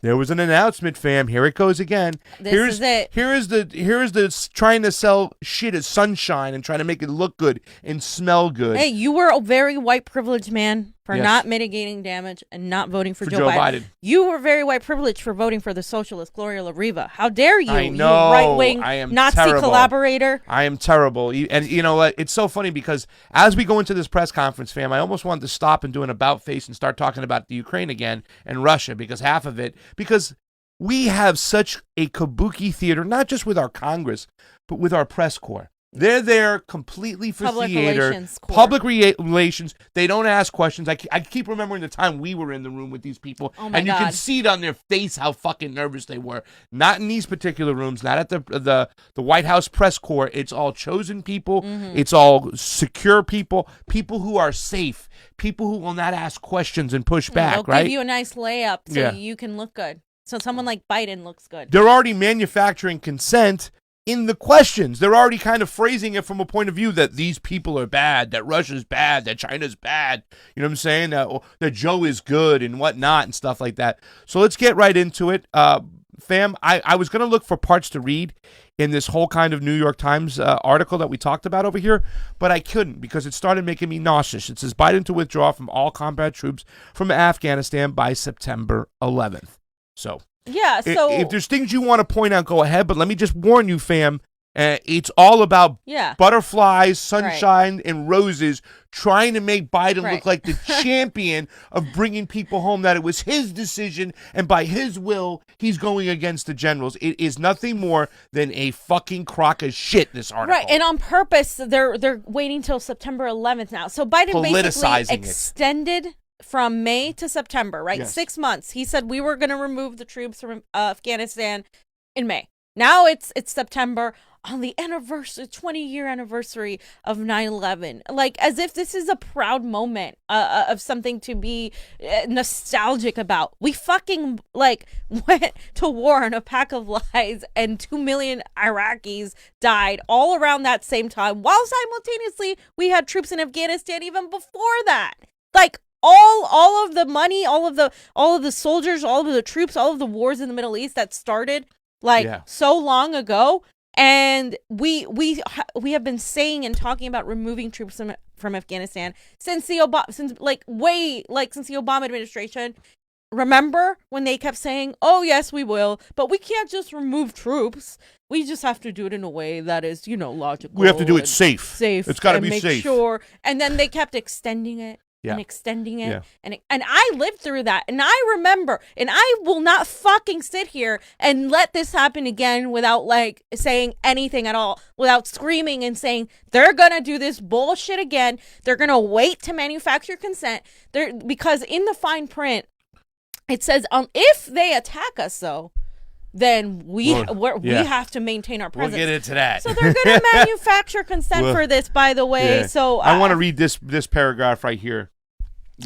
There was an announcement, fam. Here it goes again. This is it. Here is the trying to sell shit as sunshine and trying to make it look good and smell good. Hey, you were a very white privileged man for Yes. not mitigating damage and not voting for Joe Biden. You were very white privileged for voting for the socialist Gloria La Riva. How dare you, I know. you right-wing I am Nazi terrible. collaborator. I am terrible. And you know what? It's so funny because as we go into this press conference, fam, I almost wanted to stop and do an about face and start talking about the Ukraine again and Russia because we have such a kabuki theater, not just with our Congress, but with our press corps. They're there completely for Public theater, relations corps. public relations. They don't ask questions. I keep remembering the time we were in the room with these people, Oh my and you God. can see it on their face how fucking nervous they were. Not in these particular rooms, not at the White House press corps. It's all chosen people. Mm-hmm. It's all secure people, people who are safe, people who will not ask questions and push back. They'll right? give you a nice layup so Yeah. you can look good. So someone like Biden looks good. They're already manufacturing consent in the questions. They're already kind of phrasing it from a point of view that these people are bad, that Russia's bad, that China's bad. You know what I'm saying? That Joe is good and whatnot and stuff like that. So let's get right into it. Fam, I was going to look for parts to read in this whole kind of New York Times article that we talked about over here, but I couldn't because it started making me nauseous. It says Biden to withdraw from all combat troops from Afghanistan by September 11th. So Yeah, so if there's things you want to point out, go ahead. But let me just warn you, fam. It's all about butterflies, sunshine, and roses, trying to make Biden look like the champion of bringing people home, that it was his decision, and by his will, he's going against the generals. It is nothing more than a fucking crock of shit, this article. Right, and on purpose, they're waiting till September 11th now. So Biden basically extended from May to September, right? Yes. 6 months. He said we were going to remove the troops from Afghanistan in May. Now it's September on the 20-year anniversary of 9/11. Like, as if this is a proud moment of something to be nostalgic about. We fucking, went to war on a pack of lies, and 2 million Iraqis died all around that same time, while simultaneously we had troops in Afghanistan even before that. Like, all of the money, all of the soldiers, all of the troops, all of the wars in the Middle East that started so long ago, and we have been saying and talking about removing troops from Afghanistan since the Obama administration. Remember when they kept saying, "Oh yes, we will, but we can't just remove troops. We just have to do it in a way that is, logical. We have to do it safe. It's got to be safe. Sure." And then they kept extending it. Yeah. And extending it. Yeah. And I lived through that. And I remember. And I will not fucking sit here and let this happen again without saying anything at all. Without screaming and saying they're going to do this bullshit again. They're going to wait to manufacture consent. Because in the fine print, it says if they attack us, though, then we have to maintain our presence. We'll get into that. So they're going to manufacture consent for this, by the way. Yeah. So I want to read this paragraph right here.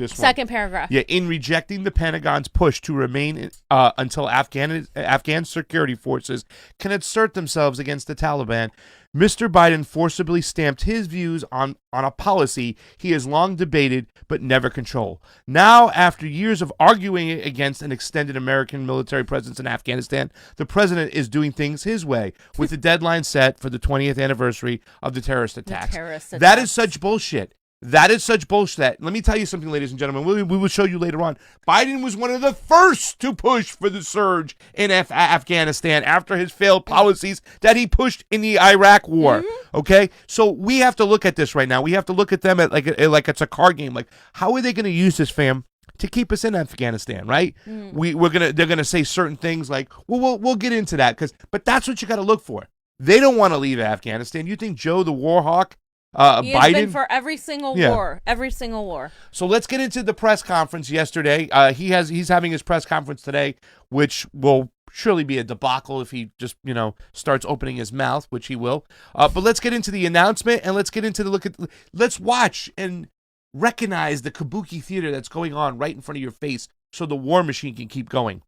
Second paragraph. Yeah, in rejecting the Pentagon's push to remain until Afghan security forces can assert themselves against the Taliban, Mr. Biden forcibly stamped his views on a policy he has long debated but never controlled. Now, after years of arguing against an extended American military presence in Afghanistan, the president is doing things his way, with the deadline set for the 20th anniversary of the terrorist attacks. That is such bullshit. That is such bullshit. Let me tell you something, ladies and gentlemen. We will show you later on. Biden was one of the first to push for the surge in Afghanistan after his failed policies that he pushed in the Iraq war. Mm-hmm. Okay? So we have to look at this right now. We have to look at them at like it's a card game. Like, how are they going to use this, fam, to keep us in Afghanistan, right? They're gonna say certain things like, well, we'll get into that, but that's what you got to look for. They don't want to leave Afghanistan. You think Joe the War Hawk, he has Biden been for every single war. So let's get into the press conference yesterday. He's having his press conference today, which will surely be a debacle if he just starts opening his mouth, which he will. But let's get into the announcement, and let's get into let's watch and recognize the kabuki theater that's going on right in front of your face, so the war machine can keep going.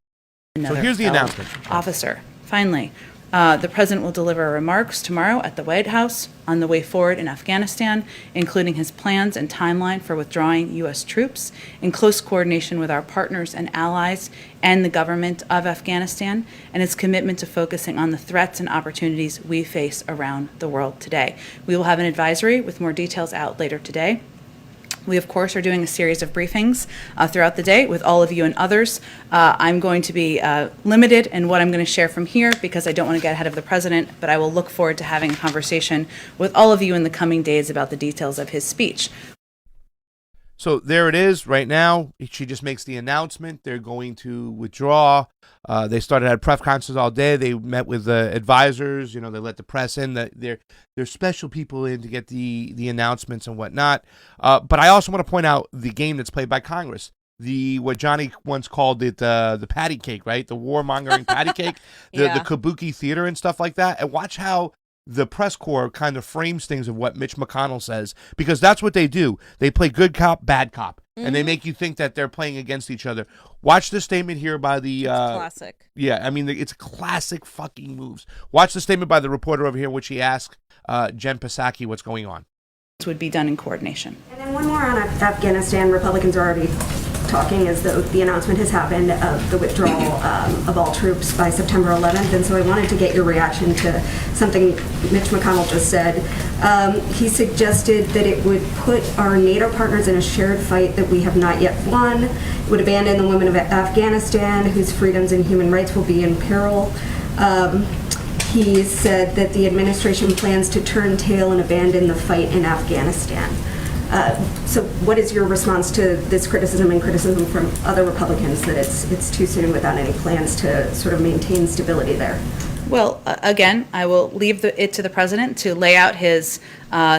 So here's the announcement. Officer finally The president will deliver remarks tomorrow at the White House on the way forward in Afghanistan, including his plans and timeline for withdrawing U.S. troops in close coordination with our partners and allies and the government of Afghanistan, and his commitment to focusing on the threats and opportunities we face around the world today. We will have an advisory with more details out later today. We, of course, are doing a series of briefings throughout the day with all of you and others. I'm going to be limited in what I'm going to share from here because I don't want to get ahead of the president, but I will look forward to having a conversation with all of you in the coming days about the details of his speech. So there it is right now. She just makes the announcement. They're going to withdraw. They started at press conferences all day. They met with the advisors. You know, they let the press in. They're special people in to get the announcements and whatnot. But I also want to point out the game that's played by Congress. What Johnny once called it the patty cake, right? The warmongering patty cake, the kabuki theater and stuff like that. And watch how the press corps kind of frames things of what Mitch McConnell says, because that's what they do. They play good cop, bad cop, and they make you think that they're playing against each other. Watch the statement here by the... classic. Yeah, I mean, it's classic fucking moves. Watch the statement by the reporter over here, which he asked Jen Psaki what's going on. Would be done in coordination. And then one more on Afghanistan. Republicans are already talking as though the announcement has happened of the withdrawal of all troops by September 11th. And so I wanted to get your reaction to something Mitch McConnell just said. He suggested that it would put our NATO partners in a shared fight that we have not yet won. It would abandon the women of Afghanistan, whose freedoms and human rights will be in peril. He said that the administration plans to turn tail and abandon the fight in Afghanistan. So what is your response to this criticism and criticism from other Republicans that it's too soon without any plans to sort of maintain stability there? Well, again, I will leave it to the president to lay out his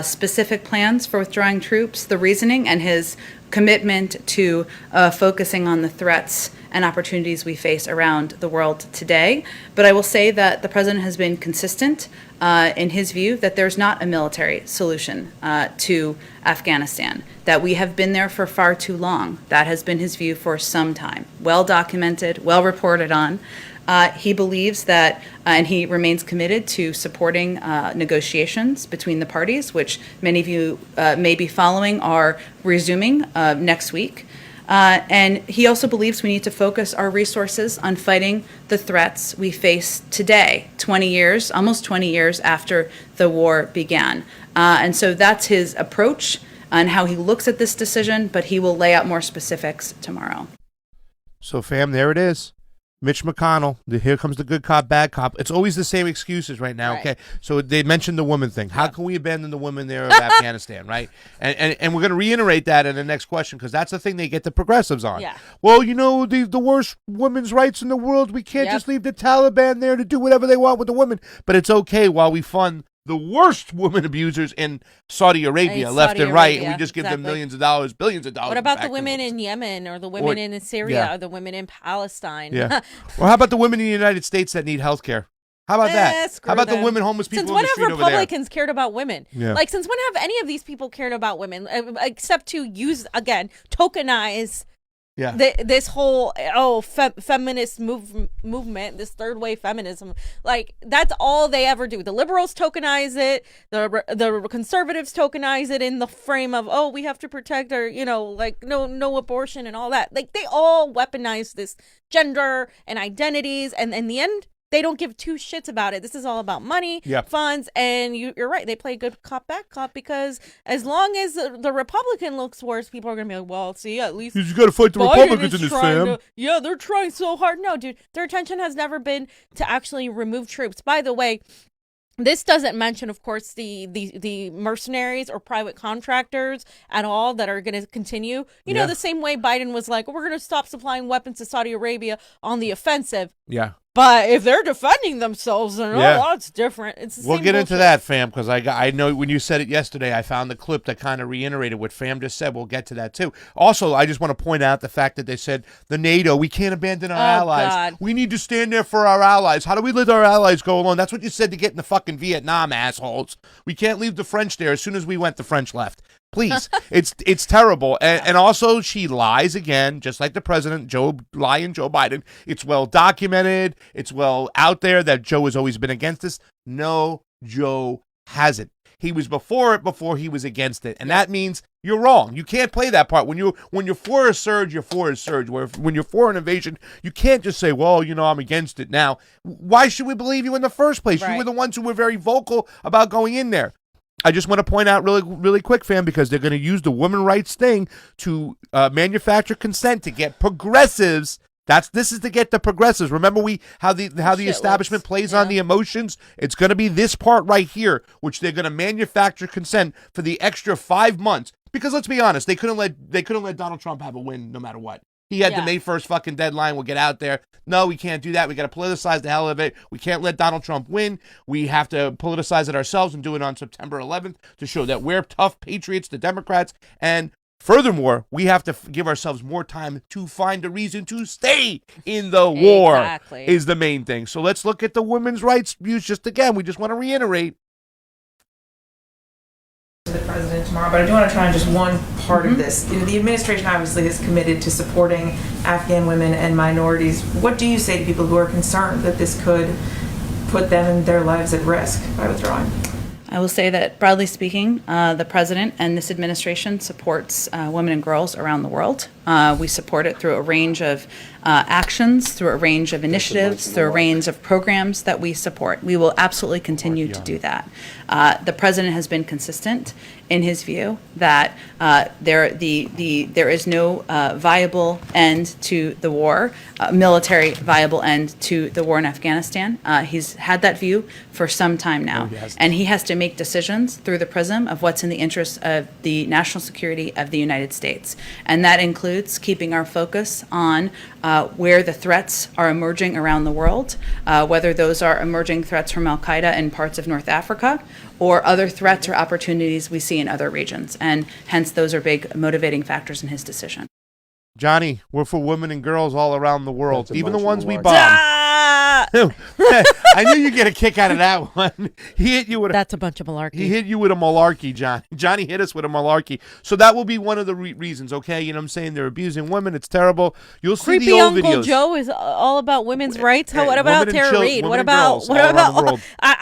specific plans for withdrawing troops, the reasoning, and his commitment to focusing on the threats and opportunities we face around the world today. But I will say that the president has been consistent in his view that there's not a military solution to Afghanistan, that we have been there for far too long. That has been his view for some time, well documented, well reported on. He believes that, and he remains committed to supporting negotiations between the parties, which many of you may be following, are resuming next week. And he also believes we need to focus our resources on fighting the threats we face today, 20 years, almost 20 years after the war began. And so that's his approach and how he looks at this decision, but he will lay out more specifics tomorrow. So, fam, there it is. Mitch McConnell, here comes the good cop, bad cop. It's always the same excuses right now, okay? So they mentioned the woman thing. How can we abandon the women there of Afghanistan, right? And we're going to reiterate that in the next question because that's the thing they get the progressives on. Yeah. Well, you know, the worst women's rights in the world, we can't just leave the Taliban there to do whatever they want with the women. But it's okay while we fund the worst woman abusers in Saudi Arabia, left and right, and we just give them millions of dollars, billions of dollars. What about the women in Yemen or the women in Syria or the women in Palestine? Yeah. Well, how about the women in the United States that need health care? How about that? How about the women homeless people in the street over there? Since when have Republicans cared about women? Yeah. Like, since when have any of these people cared about women? Except to use, again, tokenize this whole feminist movement, this third wave feminism. Like, that's all they ever do. The liberals tokenize it, the conservatives tokenize it in the frame of, we have to protect our, like no abortion and all that. Like, they all weaponize this gender and identities, and in the end they don't give two shits about it. This is all about money, funds, and you're right. They play good cop, bad cop, because as long as the Republican looks worse, people are going to be like, well, see, at least... You just got to fight the Republicans in this, fam. They're trying so hard. No, dude, their intention has never been to actually remove troops. By the way, this doesn't mention, of course, the mercenaries or private contractors at all that are going to continue. You know, the same way Biden was like, we're going to stop supplying weapons to Saudi Arabia on the offensive. Yeah. But if they're defending themselves, then it's different. It's the same We'll get into bullshit. that, fam, because I know when you said it yesterday, I found the clip that kind of reiterated what fam just said. We'll get to that, too. Also, I just want to point out the fact that they said the NATO, we can't abandon our allies. God. We need to stand there for our allies. How do we let our allies go alone? That's what you said to get in the fucking Vietnam, assholes. We can't leave the French there. As soon as we went, the French left. Please. It's terrible. And also she lies again, just like the president, Joe Biden. It's well documented. It's well out there that Joe has always been against this. No, Joe hasn't. He was before he was against it. And that means you're wrong. You can't play that part. When you're for a surge, you're for a surge. When you're for an invasion, you can't just say, well, I'm against it now. Why should we believe you in the first place? Right. You were the ones who were very vocal about going in there. I just want to point out really, really quick, fam, because they're going to use the women rights thing to manufacture consent to get progressives. This is to get the progressives. Remember how the establishment plays on the emotions? It's going to be this part right here, which they're going to manufacture consent for the extra 5 months. Because let's be honest, they couldn't let Donald Trump have a win no matter what. He had the May 1st fucking deadline. We'll get out there. No, we can't do that. We got to politicize the hell of it. We can't let Donald Trump win. We have to politicize it ourselves and do it on September 11th to show that we're tough patriots, the Democrats. And furthermore, we have to give ourselves more time to find a reason to stay in the war is the main thing. So let's look at the women's rights views just again. We just want to reiterate. The president tomorrow, but I do want to try on just one part of this. The administration obviously is committed to supporting Afghan women and minorities. What do you say to people who are concerned that this could put them and their lives at risk by withdrawing? I will say that, broadly speaking, the president and this administration supports women and girls around the world. We support it through a range of actions, through a range of initiatives, through a range of programs that we support. We will absolutely continue to do that. The president has been consistent in his view that there is no viable end to the war, military viable end to the war in Afghanistan. He's had that view for some time now, and he has to make decisions through the prism of what's in the interest of the national security of the United States, and that includes keeping our focus on where the threats are emerging around the world, whether those are emerging threats from Al Qaeda in parts of North Africa or other threats or opportunities we see in other regions. And hence, those are big motivating factors in his decision. Johnny, we're for women and girls all around the world, even the ones we bomb. I knew you'd get a kick out of that one. He hit you with That's a bunch of malarkey. He hit you with a malarkey, Johnny. Johnny hit us with a malarkey. So that will be one of the reasons, okay? You know what I'm saying? They're abusing women. It's terrible. You'll see Creepy the old Uncle videos. Joe is all about women's rights. What about Tara Reid? What about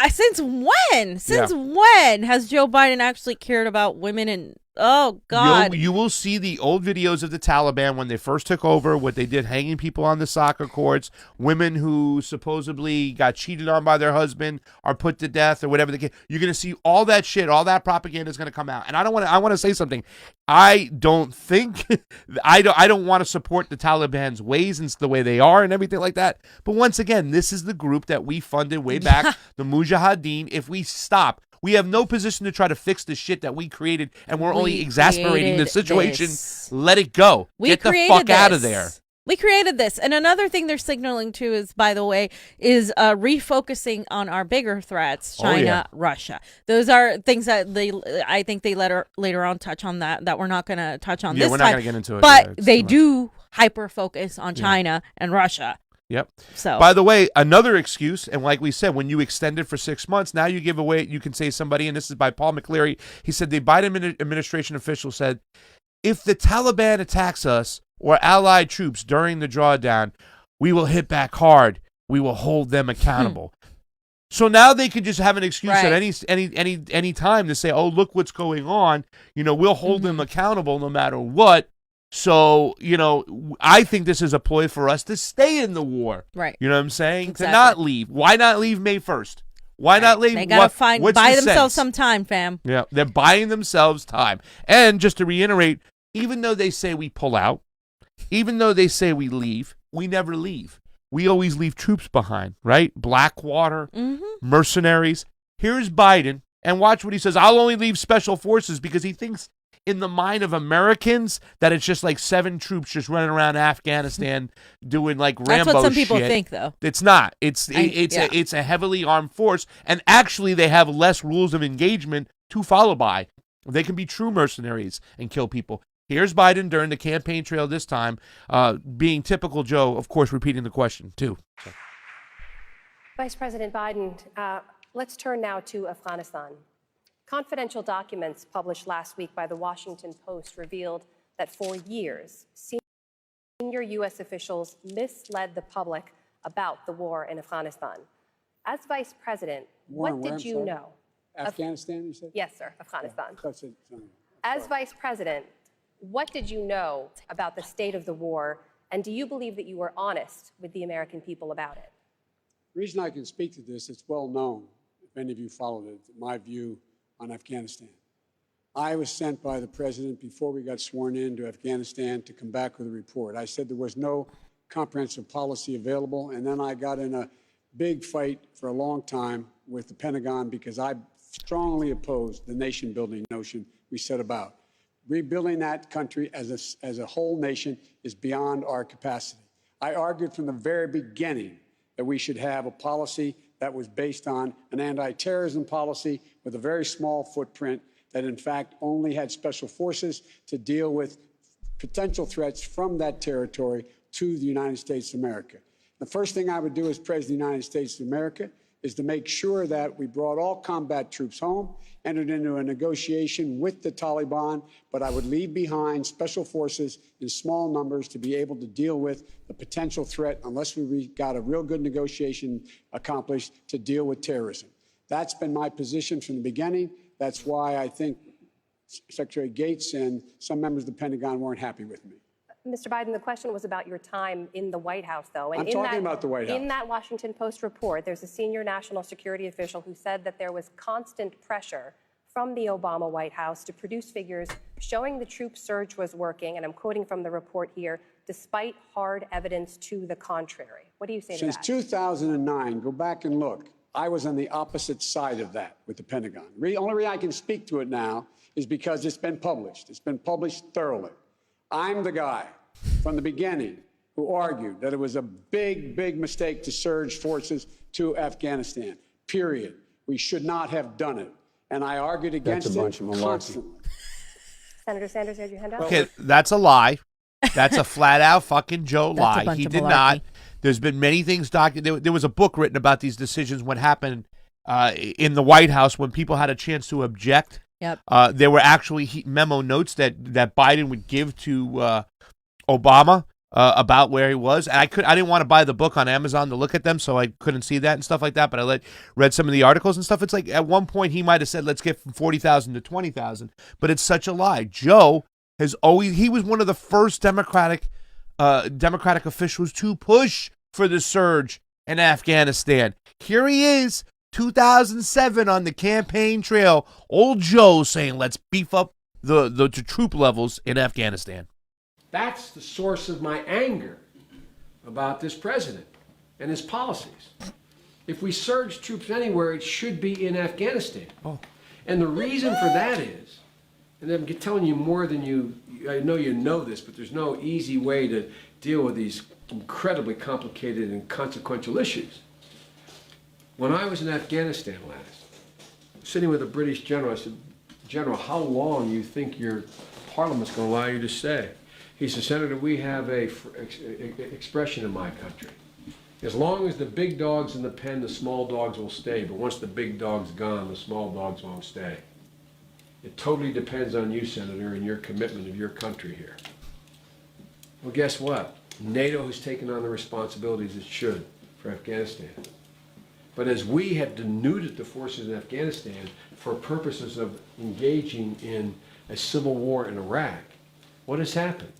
since when? Since when has Joe Biden actually cared about women and oh God? You will see the old videos of the Taliban when they first took over, what they did, hanging people on the soccer courts, women who supposedly got cheated on by their husband are put to death or whatever. You're going to see all that shit, all that propaganda is going to come out. And I want to say something. I don't think I don't want to support the Taliban's ways and the way they are and everything like that. But once again, this is the group that we funded way back, the Mujahideen. If we stop, we have no position to try to fix the shit that we created, and we're only exasperating the situation. Let it go. Get the fuck out of there. We created this. And another thing they're signaling to is, by the way, is refocusing on our bigger threats, China, Russia. Those are things that I think they later on touch on that we're not going to touch on this time. Yeah, we're not going to get into it. But they do hyper-focus on China and Russia. Yep. So, by the way, another excuse, and like we said, when you extend it for 6 months, now you give away, you can say somebody, and this is by Paul McCleary, he said the Biden administration official said, if the Taliban attacks us or allied troops during the drawdown, we will hit back hard. We will hold them accountable. So now they can just have an excuse at any time to say, oh, look what's going on. We'll hold them accountable no matter what. So, I think this is a ploy for us to stay in the war. Right. You know what I'm saying? Exactly. To not leave. Why not leave May 1st? Why not leave? They got to buy themselves some time, fam. Yeah, they're buying themselves time. And just to reiterate, even though they say we pull out, even though they say we leave, we never leave. We always leave troops behind, right? Blackwater, mercenaries. Here's Biden, and watch what he says. I'll only leave special forces because he thinks in the mind of Americans that it's just like 7 troops just running around Afghanistan doing like Rambo shit. That's what some people think, though. It's not. It's a heavily armed force, and actually they have less rules of engagement to follow by. They can be true mercenaries and kill people. Here's Biden during the campaign trail this time, being typical Joe, of course, repeating the question, too. So. Vice President Biden, let's turn now to Afghanistan. Confidential documents published last week by the Washington Post revealed that for years, senior U.S. officials misled the public about the war in Afghanistan. As vice president, what did you know? Afghanistan, you said? Yes, sir, Afghanistan. Oh, that's it. Sorry. As vice president, what did you know about the state of the war, and do you believe that you were honest with the American people about it? The reason I can speak to this, it's well known, if any of you followed it, my view on Afghanistan. I was sent by the president before we got sworn in to Afghanistan to come back with a report. I said there was no comprehensive policy available, and then I got in a big fight for a long time with the Pentagon because I strongly opposed the nation-building notion we set about. Rebuilding that country as a whole nation is beyond our capacity. I argued from the very beginning that we should have a policy that was based on an anti-terrorism policy with a very small footprint that, in fact, only had special forces to deal with potential threats from that territory to the United States of America. The first thing I would do as President of the United States of America is to make sure that we brought all combat troops home, entered into a negotiation with the Taliban, but I would leave behind special forces in small numbers to be able to deal with the potential threat unless we got a real good negotiation accomplished to deal with terrorism. That's been my position from the beginning. That's why I think Secretary Gates and some members of the Pentagon weren't happy with me. Mr. Biden, the question was about your time in the White House, though. And I'm talking about the White House. In that Washington Post report, there's a senior national security official who said that there was constant pressure from the Obama White House to produce figures showing the troop surge was working, and I'm quoting from the report here, despite hard evidence to the contrary. What do you say to that? Since 2009, go back and look, I was on the opposite side of that with the Pentagon. The only reason I can speak to it now is because it's been published. It's been published thoroughly. I'm the guy from the beginning who argued that it was a big, big mistake to surge forces to Afghanistan, period. We should not have done it. And I argued against it constantly. Senator Sanders, you had your hand up? Okay, that's a lie. That's a flat out fucking Joe That's a lie. bunch He of did malarkey. not. There's been many things documented. There was a book written about these decisions, what happened in the White House when people had a chance to object. Yep. There were actually memo notes that Biden would give to Obama about where he was. And I didn't want to buy the book on Amazon to look at them, so I couldn't see that and stuff like that. But I read some of the articles and stuff. It's like at one point he might have said, "Let's get from 40,000 to 20,000," but it's such a lie. Joe he was one of the first Democratic officials to push for the surge in Afghanistan. Here he is, 2007 on the campaign trail, old Joe saying, let's beef up the troop levels in Afghanistan. That's the source of my anger about this president and his policies. If we surge troops anywhere, it should be in Afghanistan. Oh. And the reason for that is, and I'm telling you more than I know you know this, but there's no easy way to deal with these incredibly complicated and consequential issues. When I was in Afghanistan last, sitting with a British general, I said, "General, how long you think your parliament's going to allow you to stay?" He said, "Senator, we have a expression in my country. As long as the big dog's in the pen, the small dogs will stay. But once the big dog's gone, the small dogs won't stay. It totally depends on you, Senator, and your commitment of your country here." Well, guess what? NATO has taken on the responsibilities it should for Afghanistan. But as we have denuded the forces in Afghanistan for purposes of engaging in a civil war in Iraq, what has happened?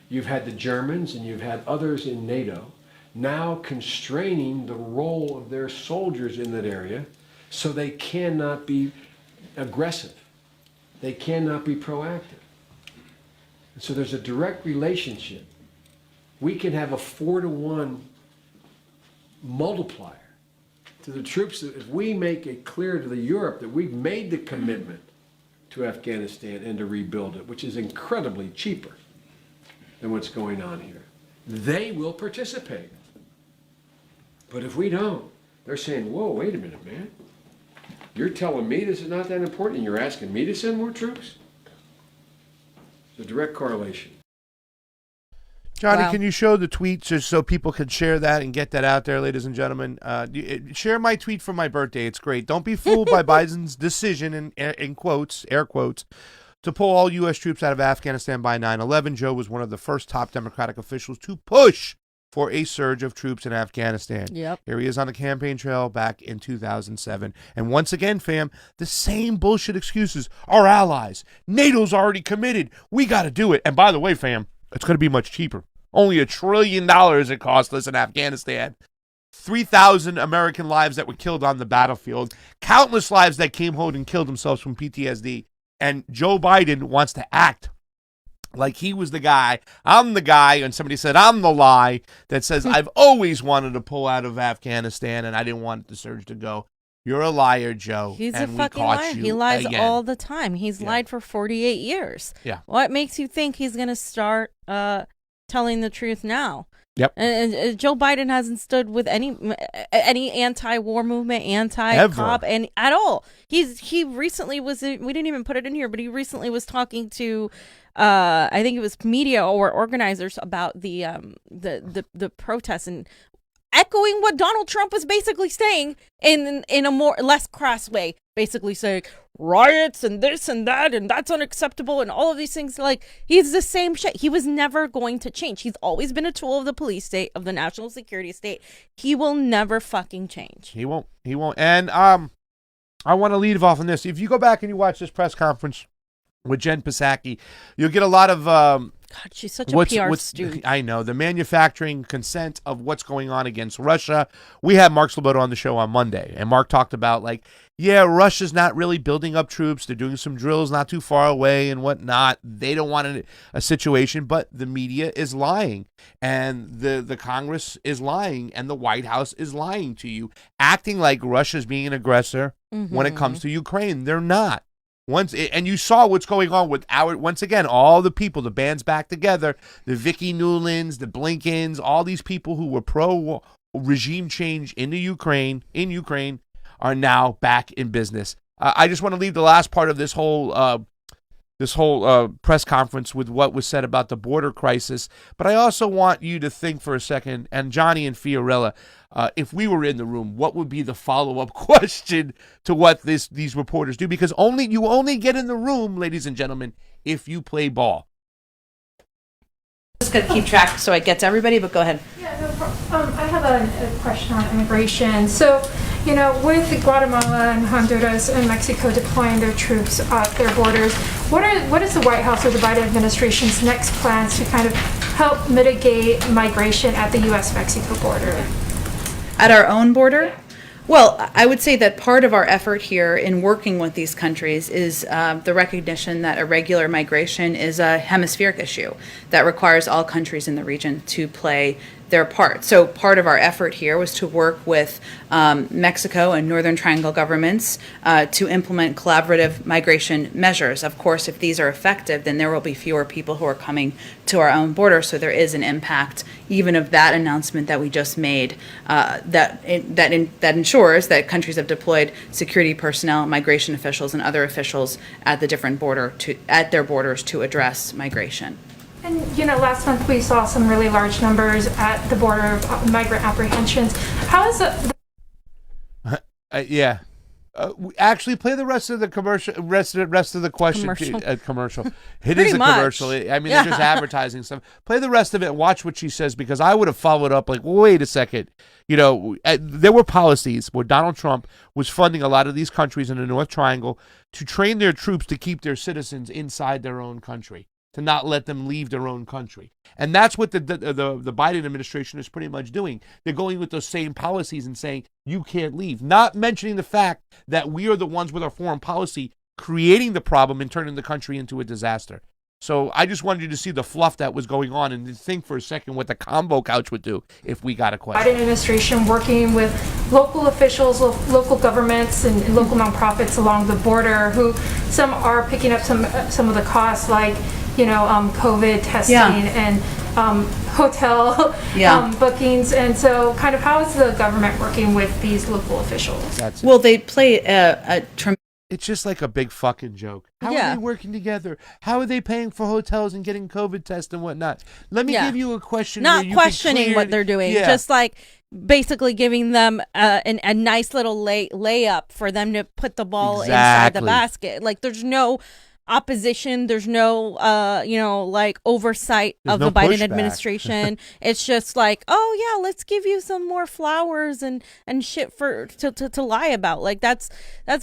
You've had the Germans and you've had others in NATO now constraining the role of their soldiers in that area so they cannot be aggressive. They cannot be proactive. And so there's a direct relationship. We can have a 4-to-1 multiplier to the troops that if we make it clear to the Europe that we've made the commitment to Afghanistan and to rebuild it, which is incredibly cheaper than what's going on here, they will participate. But if we don't, they're saying, "Whoa, wait a minute, man. You're telling me this is not that important and you're asking me to send more troops?" It's a direct correlation. Johnny, Wow. can you show the tweet just so people can share that and get that out there, ladies and gentlemen? Share my tweet for my birthday. It's great. Don't be fooled by Biden's decision, in quotes, air quotes, to pull all U.S. troops out of Afghanistan by 9/11. Joe was one of the first top Democratic officials to push for a surge of troops in Afghanistan. Yep. Here he is on the campaign trail back in 2007. And once again, fam, the same bullshit excuses. Our allies. NATO's already committed. We got to do it. And by the way, fam, it's going to be much cheaper. Only $1 trillion it cost us in Afghanistan. 3,000 American lives that were killed on the battlefield. Countless lives that came home and killed themselves from PTSD. And Joe Biden wants to act like he was the guy. I'm the guy, and somebody said I'm the lie that says I've always wanted to pull out of Afghanistan and I didn't want the surge to go. You're a liar, Joe. He's and a we fucking caught liar. you He lies again. all the time. He's Yeah. lied for 48 years. Yeah. What makes you think he's going to start telling the truth now? Yep. And Joe Biden hasn't stood with any anti-war movement, anti-cop, and at all. He recently was. We didn't even put it in here, but he recently was talking to, I think it was media or organizers about the protests and echoing what Donald Trump was basically saying in a less crass way, basically saying riots and this and that and that's unacceptable and all of these things. Like, he's the same shit. He was never going to change. He's always been a tool of the police state, of the national security state. He will never fucking change. He won't. And I want to lead off on this. If you go back and you watch this press conference with Jen Psaki, you'll get a lot of God, she's such a PR student. I know, the manufacturing consent of what's going on against Russia. We had Mark Sloboda on the show on Monday, and Mark talked about, like, yeah, Russia's not really building up troops. They're doing some drills not too far away and whatnot. They don't want a situation, but the media is lying, and the Congress is lying, and the White House is lying to you, acting like Russia's being an aggressor when it comes to Ukraine. They're not. And you saw what's going on with once again, all the people, the band's back together, the Vicky Newlands, the Blinkens, all these people who were pro regime change in Ukraine are now back in business. I just want to leave the last part of this whole press conference with what was said about the border crisis, but I also want you to think for a second, and Johnny and Fiorella, if we were in the room, what would be the follow-up question to what these reporters do? Because you only get in the room, ladies and gentlemen, if you play ball. Just gotta keep track so I get to everybody, but go ahead. Yeah, no problem. I have a question on immigration. So, with Guatemala and Honduras and Mexico deploying their troops at their borders, what is the White House or the Biden administration's next plans to kind of help mitigate migration at the U.S.-Mexico border? At our own border? Well, I would say that part of our effort here in working with these countries is the recognition that irregular migration is a hemispheric issue that requires all countries in the region to play their part. So part of our effort here was to work with Mexico and Northern Triangle governments to implement collaborative migration measures. Of course, if these are effective, then there will be fewer people who are coming to our own border. So there is an impact, even of that announcement that we just made, that ensures that countries have deployed security personnel, migration officials, and other officials at the different at their borders to address migration. And, last month we saw some really large numbers at the border of migrant apprehensions. How is Yeah. Actually, play the rest of the commercial. Rest of the question. Commercial. It is a commercial. I mean, they're just advertising stuff. Play the rest of it and watch what she says, because I would have followed up like, wait a second. There were policies where Donald Trump was funding a lot of these countries in the North Triangle to train their troops to keep their citizens inside their own country, to not let them leave their own country. And that's what the Biden administration is pretty much doing. They're going with those same policies and saying, you can't leave. Not mentioning the fact that we are the ones with our foreign policy creating the problem and turning the country into a disaster. So I just wanted you to see the fluff that was going on and to think for a second what the Convo Couch would do if we got a question. Biden administration working with local officials, local governments, and local nonprofits along the border, who some are picking up some of the costs, like COVID testing and hotel bookings. And so kind of how is the government working with these local officials? Well, they play a tremendous It's just like a big fucking joke. How Yeah. are they working together? How are they paying for hotels and getting COVID tests and whatnot? Let me give you a question. where Not you can questioning clear- what they're doing, Yeah. just like basically giving them a nice little layup for them to put the ball inside the Exactly. basket. Like there's no opposition, there's no like oversight There's of no the Biden pushback. administration. It's just like, oh yeah, let's give you some more flowers and shit to lie about. Like that's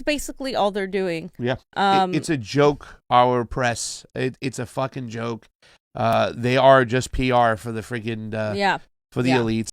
basically all they're doing. Yeah. Um, It's a joke, our press. It's a fucking joke. They are just PR for the freaking yeah. for the Yeah. elites.